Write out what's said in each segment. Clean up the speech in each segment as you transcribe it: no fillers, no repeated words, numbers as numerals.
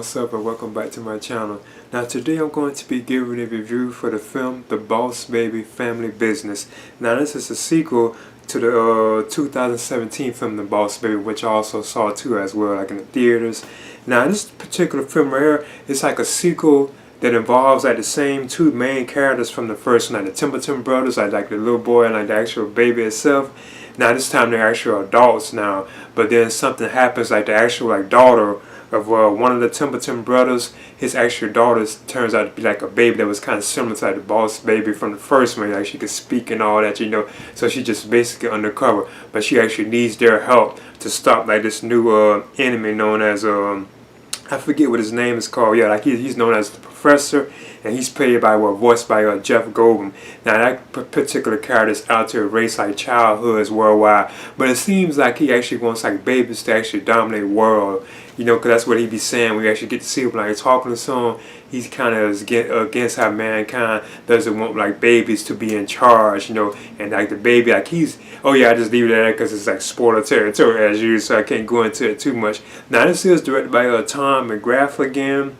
what's up and welcome back to my channel. Now today I'm going to be giving a review for the film The Boss Baby Family Business. Now this is a sequel to the 2017 film The Boss Baby, which I also saw too as well, like in the theaters. Now this particular film right here, it's like a sequel that involves like the same two main characters from the first one, like the Templeton brothers, like the little boy and like the actual baby itself. Now this time they're actual adults now, but then something happens, like the actual like daughter of one of the Templeton brothers, his actual daughter turns out to be like a baby that was kind of similar to like the Boss Baby from the first one. Like she could speak and all that, you know. So she just basically undercover, but she actually needs their help to stop like this new enemy known as I forget what his name is called. Yeah, like he's known as the Professor, and he's played by voiced by Jeff Goldblum. Now that particular character is out to erase like childhoods worldwide, but it seems like he actually wants like babies to actually dominate the world. You know, because that's what he be saying. We actually get to see him like talking to someone. He's kind of against how mankind doesn't want like babies to be in charge, you know, and like the baby, like he's, oh yeah, I just leave it at that because it's like spoiler territory as usual, so I can't go into it too much. Now this is directed by Tom McGrath again.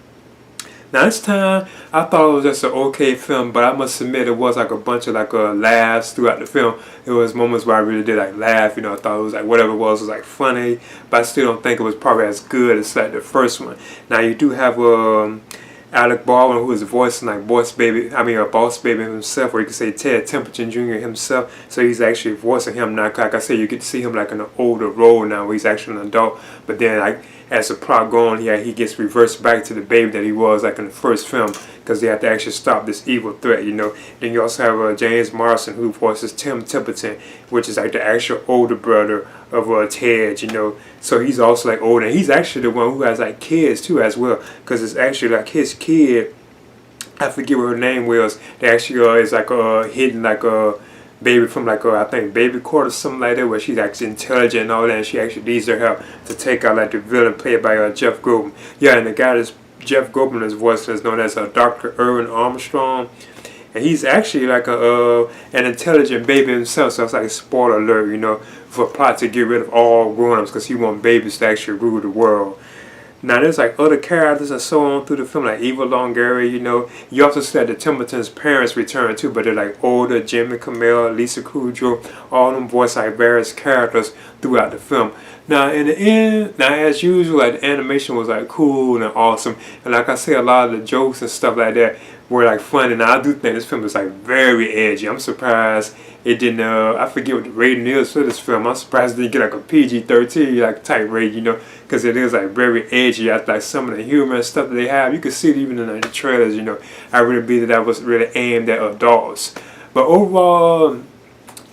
Now this time, I thought it was just an okay film, but I must admit it was like a bunch of like laughs throughout the film. There was moments where I really did like laugh, you know. I thought it was like whatever it was like funny, but I still don't think it was probably as good as like the first one. Now you do have Alec Baldwin, who is voicing like Boss Baby himself, or you could say Ted Templeton Jr. himself. So he's actually voicing him now. Like I said, you get to see him like in an older role now, where he's actually an adult. But then like as the plot going, he gets reversed back to the baby that he was like in the first film, because they have to actually stop this evil threat, you know. Then you also have James Marsden, who voices Tim Templeton, which is like the actual older brother of Ted, you know. So he's also like older, and he's actually the one who has like kids too as well, because it's actually like his kid, I forget what her name was, they actually is like hidden like a baby from like I think Baby Court or something like that, where she's actually intelligent and all that, and she actually needs their help to take out like the villain played by Jeff Goldblum. Yeah, and the guy that's Jeff Goldblum is voice is known as Dr. Irwin Armstrong, and he's actually like an intelligent baby himself. So it's like a spoiler alert, you know, for a plot to get rid of all grown-ups, because he wants babies to actually rule the world. Now there's like other characters and so on through the film, like Eva Longoria, you know. You also said the Templeton's parents return too, but they're like older. Jimmy Kimmel, Lisa Kudrow, all them voice like various characters throughout the film. Now in the end, now as usual, like the animation was like cool and awesome, and like I say, a lot of the jokes and stuff like that were like funny. Now I do think this film is like very edgy. I'm surprised it didn't I forget what the rating is for this film. I'm surprised it didn't get like a PG-13 like type rating, you know, because it is like very edgy. I like some of the humor and stuff that they have, you can see it even in the trailers, you know. I really believe that was really aimed at adults. But overall,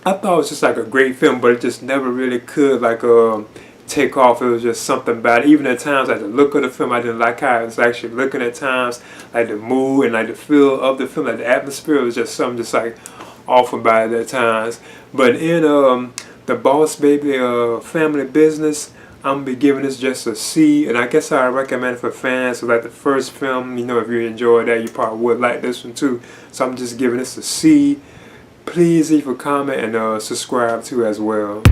I thought it was just like a great film, but it just never really could like take off. It was just something about it. Even at times, like the look of the film, I didn't like how it was actually looking at times, like the mood and like the feel of the film, like the atmosphere was just something just like off about it at times. But in The Boss Baby Family Business, I'm gonna be giving this just a C, and I guess I recommend it for fans of like the first film. You know, if you enjoyed that, you probably would like this one too. So I'm just giving this a C. Please leave a comment and subscribe too as well.